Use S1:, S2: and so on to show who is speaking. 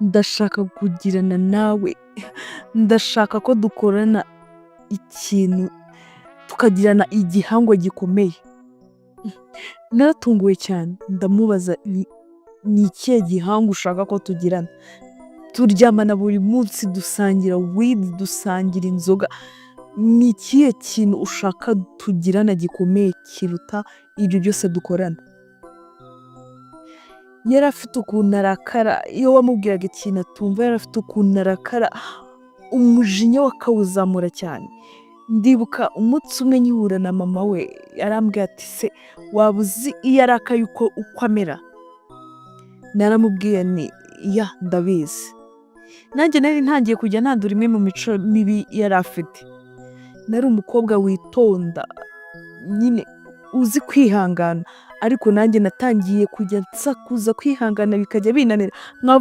S1: ndashaka kugirana nawe, ndashaka ko dukorana ikintu tukagirana igihango gikomeye. Naratunguwe cyane ndamubaza ni ikihe gihango ushaka ko tugirana? Turyamana buri munsi, dusangira weed, dusangira inzoga, ni ikihe kintu ushaka tugirana gikomeye kiruta ibyo byose dukorana? Yari afite ukuntu arakara, iyo wamubwiraga ikintu atumva yari afite ukuntu arakara, umujinya we akawuzamura cyane. Ndibuka umunsi umwe nkihura na mama we yarambwiye ati se waba uzi iyo arakaye uko amera? Naramubwiye nti ya ndabizi. Nanjye nari ntangiye kujya nandura imwe mu mico mibi yari afite. Nari umukobwa witonda, nyine uzi kwihangana, ariko nanjye natangiye kujya nsakuza kwihangana bikajya binanira.